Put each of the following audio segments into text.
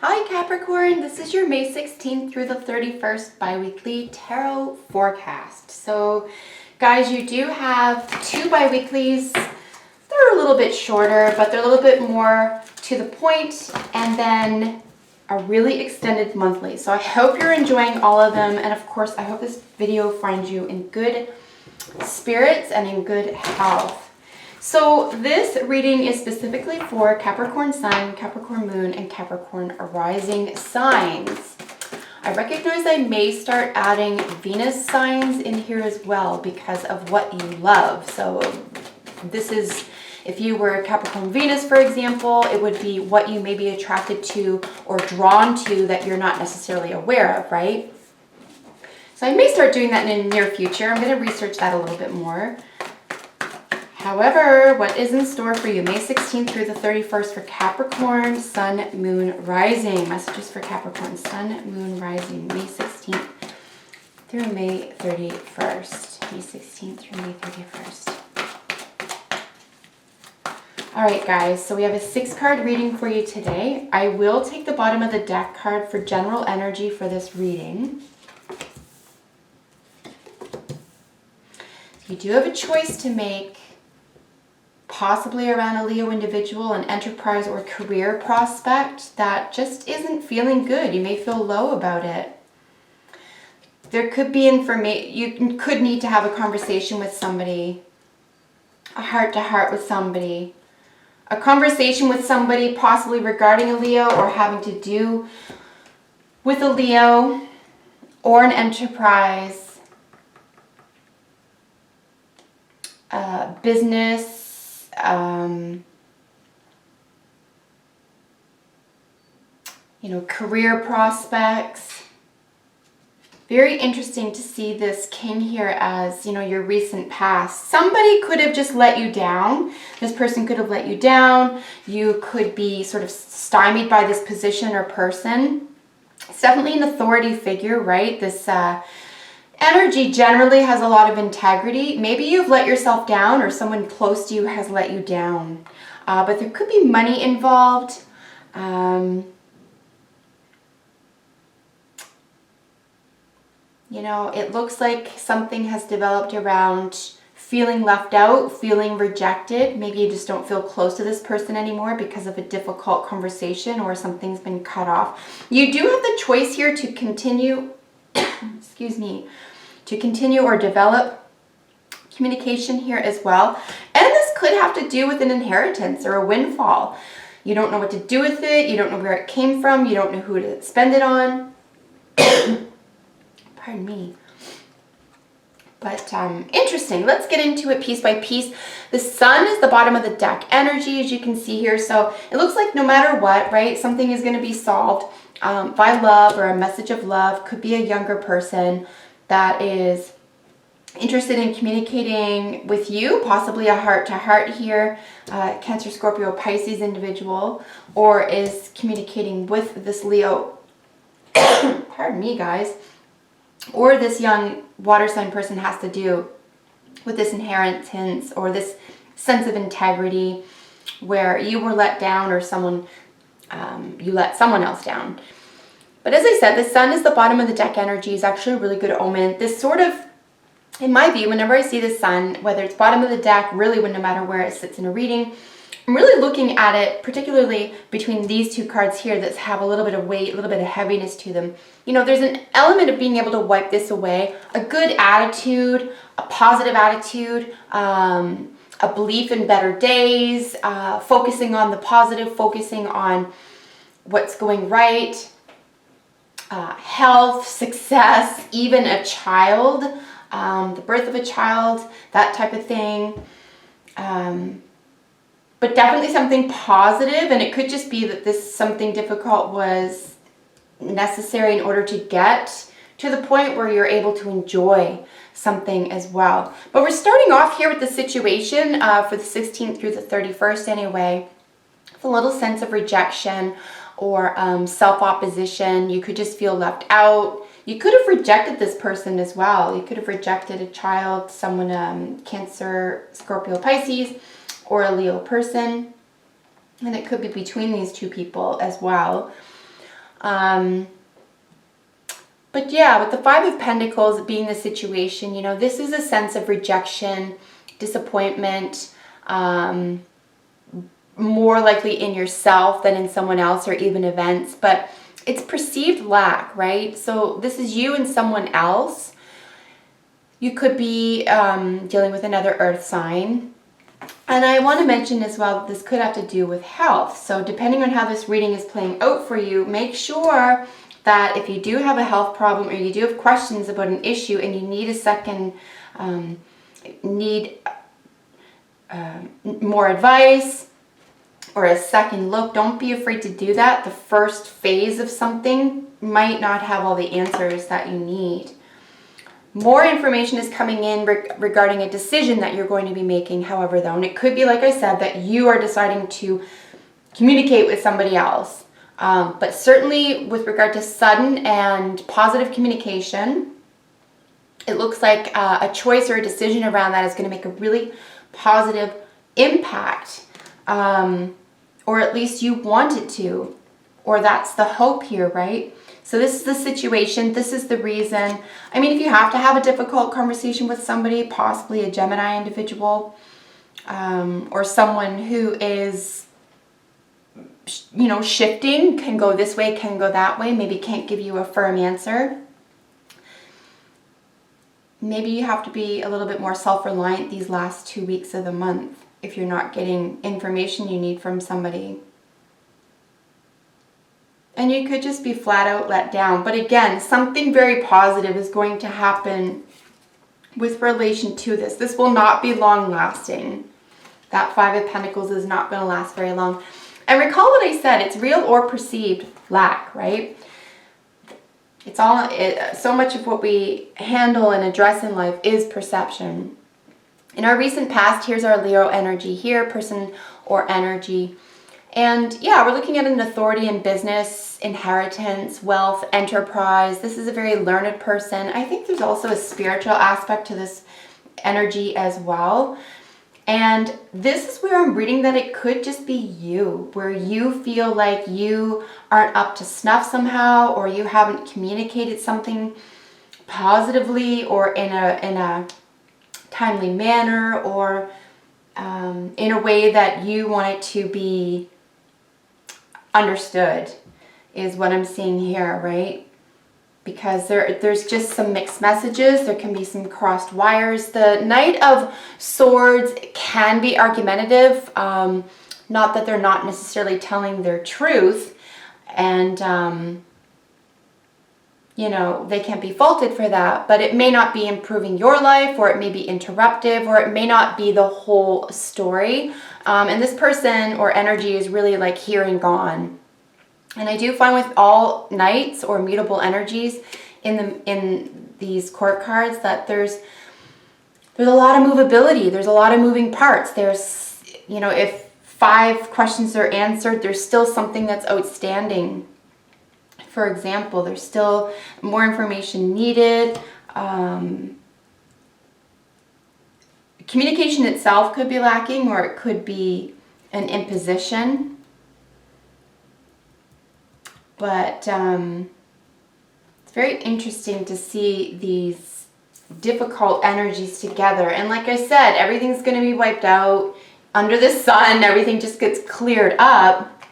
Hi Capricorn, this is your May 16th through the 31st bi-weekly tarot forecast. So guys, you do have two bi-weeklies. They're a little bit shorter, but they're a little bit more to the point, and then a really extended monthly. So I hope you're enjoying all of them, and of course I hope this video finds you in good spirits and in good health. So this reading is specifically for Capricorn Sun, Capricorn Moon, and Capricorn Rising signs. I recognize I may start adding Venus signs in here as well because of what you love. So this is, if you were Capricorn Venus, for example, it would be what you may be attracted to or drawn to that you're not necessarily aware of, right? So I may start doing that in the near future. I'm going to research that a little bit more. However, what is in store for you May 16th through the 31st for Capricorn, Sun, Moon, Rising? Messages for Capricorn, Sun, Moon, Rising, May 16th through May 31st. May 16th through May 31st. All right, guys, so we have a 6-card reading for you today. I will take the bottom of the deck card for general energy for this reading. You do have a choice to make, possibly around a Leo individual, an enterprise or career prospect that just isn't feeling good. You may feel low about it. There could be information, you could need to have a conversation with somebody, a heart-to-heart with somebody, a conversation with somebody possibly regarding a Leo or having to do with a Leo or an enterprise, business, career prospects. Very interesting to see this king here as, your recent past. Somebody could have just let you down. This person could have let you down. You could be sort of stymied by this position or person. It's definitely an authority figure, right? This energy generally has a lot of integrity. Maybe you've let yourself down or someone close to you has let you down. But there could be money involved. It looks like something has developed around feeling left out, feeling rejected. Maybe you just don't feel close to this person anymore because of a difficult conversation or something's been cut off. You do have the choice here to continue, excuse me, to continue or develop communication here as well. And this could have to do with an inheritance or a windfall. You don't know what to do with it. You don't know where it came from. You don't know who to spend it on. Pardon me. But interesting. Let's get into it piece by piece. The sun is the bottom of the deck energy, as you can see here. So it looks like no matter what, right, something is going to be solved by love or a message of love. Could be a younger person that is interested in communicating with you, possibly a heart-to-heart here, Cancer, Scorpio, Pisces individual, or is communicating with this Leo, pardon me, guys, or this young water sign person has to do with this inheritance or this sense of integrity where you were let down or you let someone else down. But as I said, the sun is the bottom of the deck energy, is actually a really good omen. This sort of, in my view, whenever I see the sun, whether it's bottom of the deck, really no matter where it sits in a reading, I'm really looking at it, particularly between these two cards here that have a little bit of weight, a little bit of heaviness to them. There's an element of being able to wipe this away, a good attitude, a positive attitude, a belief in better days, focusing on the positive, focusing on what's going right, health, success, even a child, the birth of a child, that type of thing. But definitely something positive, and it could just be that this something difficult was necessary in order to get to the point where you're able to enjoy something as well. But we're starting off here with the situation for the 16th through the 31st anyway, with a little sense of rejection or self-opposition. You could just feel left out. You could have rejected this person as well. You could have rejected a child, someone, Cancer, Scorpio, Pisces, or a Leo person. And it could be between these two people as well. But yeah, with the Five of Pentacles being the situation, you know, this is a sense of rejection, disappointment, more likely in yourself than in someone else or even events, but it's perceived lack, right? So this is you and someone else. You could be dealing with another earth sign. And I want to mention as well that this could have to do with health. So depending on how this reading is playing out for you, make sure that if you do have a health problem or you do have questions about an issue and you need a second, more advice or a second look, don't be afraid to do that. The first phase of something might not have all the answers that you need. More information is coming in regarding a decision that you're going to be making, however, though. And it could be, like I said, that you are deciding to communicate with somebody else. But certainly with regard to sudden and positive communication, it looks like a choice or a decision around that is going to make a really positive impact. Or at least you want it to. Or that's the hope here, right? So this is the situation. This is the reason. I mean, if you have to have a difficult conversation with somebody, possibly a Gemini individual, or someone who is, you know, shifting, can go this way, can go that way, maybe can't give you a firm answer. Maybe you have to be a little bit more self-reliant these last 2 weeks of the month if you're not getting information you need from somebody. And you could just be flat out let down. But again, something very positive is going to happen with relation to this. This will not be long lasting. That Five of Pentacles is not going to last very long. And recall what I said, it's real or perceived lack, right? It's all, so much of what we handle and address in life is perception. In our recent past, here's our Leo energy here, person or energy. And yeah, we're looking at an authority in business, inheritance, wealth, enterprise. This is a very learned person. I think there's also a spiritual aspect to this energy as well. And this is where I'm reading that it could just be you, where you feel like you aren't up to snuff somehow, or you haven't communicated something positively or in a timely manner, or in a way that you want it to be understood, is what I'm seeing here, right? Because there's just some mixed messages. There can be some crossed wires. The Knight of Swords can be argumentative. Not that they're not necessarily telling their truth. And, you know, they can't be faulted for that. But it may not be improving your life, or it may be interruptive, or it may not be the whole story. And this person or energy is really like here and gone. And I do find with all knights or mutable energies in these court cards that there's a lot of movability. There's a lot of moving parts. There's, you know, if 5 questions are answered, there's still something that's outstanding. For example, there's still more information needed. Communication itself could be lacking, or it could be an imposition. But it's very interesting to see these difficult energies together. And like I said, everything's going to be wiped out under the sun. Everything just gets cleared up.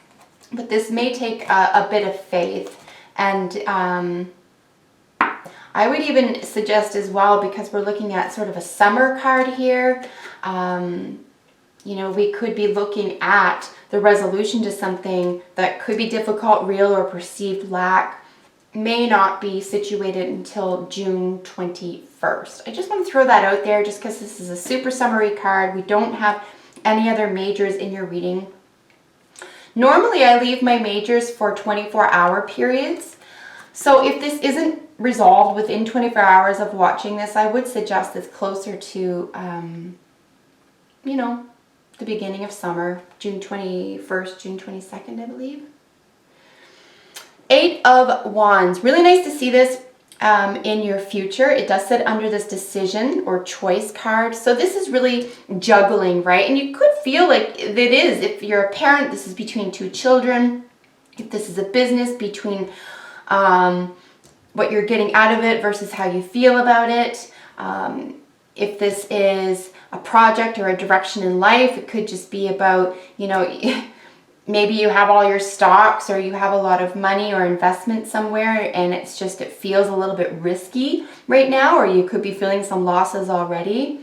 But this may take a bit of faith. And I would even suggest as well, because we're looking at sort of a summer card here, you know, we could be looking at the resolution to something that could be difficult, real, or perceived lack, may not be situated until June 21st. I just want to throw that out there just because this is a super summary card. We don't have any other majors in your reading. Normally, I leave my majors for 24-hour periods. So if this isn't resolved within 24 hours of watching this, I would suggest it's closer to, you know, the beginning of summer, June 21st, June 22nd, I believe. 8 of Wands. Really nice to see this in your future. It does sit under this decision or choice card. So this is really juggling, right? And you could feel like it is. If you're a parent, this is between 2 children. If this is a business, between what you're getting out of it versus how you feel about it. If this is a project or a direction in life, it could just be about, you know, maybe you have all your stocks or you have a lot of money or investment somewhere and it's just, it feels a little bit risky right now, or you could be feeling some losses already.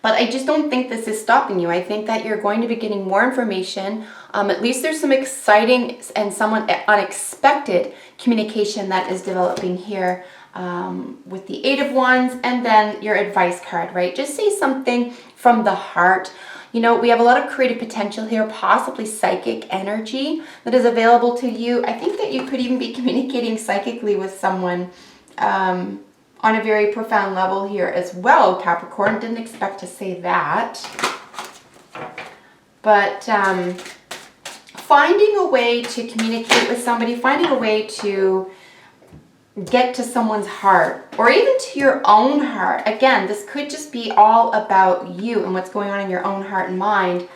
But I just don't think this is stopping you. I think that you're going to be getting more information. At least there's some exciting and somewhat unexpected communication that is developing here with the Eight of Wands, and then your advice card, right? Just say something from the heart. You know, we have a lot of creative potential here, possibly psychic energy that is available to you. I think that you could even be communicating psychically with someone on a very profound level here as well, Capricorn. Didn't expect to say that. But finding a way to communicate with somebody, finding a way to get to someone's heart, or even to your own heart. Again, this could just be all about you and what's going on in your own heart and mind.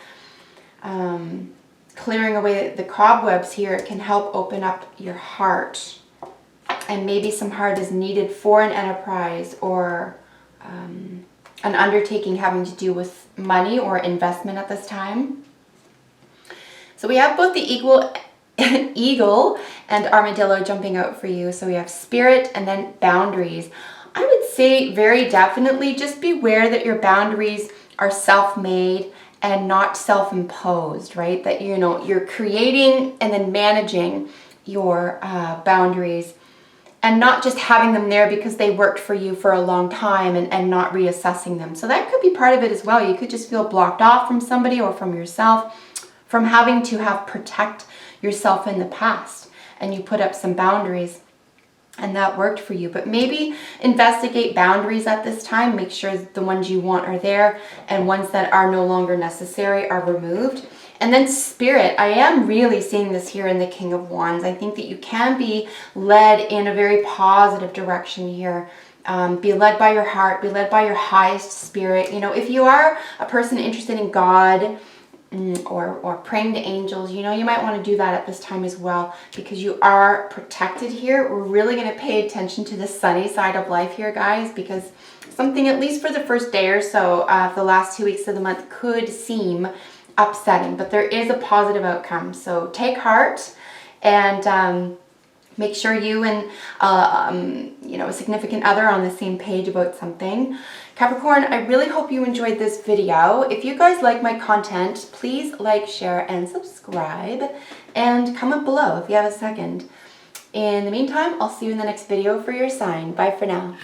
Clearing away the cobwebs here can help open up your heart. And maybe some heart is needed for an enterprise or an undertaking having to do with money or investment at this time. So we have both the eagle and armadillo jumping out for you. So we have spirit and then boundaries. I would say very definitely just beware that your boundaries are self-made and not self-imposed, right? That, you know, you're creating and then managing your boundaries and not just having them there because they worked for you for a long time and not reassessing them. So that could be part of it as well. You could just feel blocked off from somebody or from yourself, from having to protect yourself in the past, and you put up some boundaries and that worked for you. But maybe investigate boundaries at this time. Make sure the ones you want are there and ones that are no longer necessary are removed. And then spirit, I am really seeing this here in the King of Wands. I think that you can be led in a very positive direction here. Be led by your heart, be led by your highest spirit. You know, if you are a person interested in God, or praying to angels, you know, you might want to do that at this time as well, because you are protected here. We're really going to pay attention to the sunny side of life here, guys, because something, at least for the first day or so, the last 2 weeks of the month could seem upsetting, but there is a positive outcome. So take heart and make sure you and you know, a significant other are on the same page about something. Capricorn, I really hope you enjoyed this video. If you guys like my content, please like, share, and subscribe, and comment below if you have a second. In the meantime, I'll see you in the next video for your sign. Bye for now.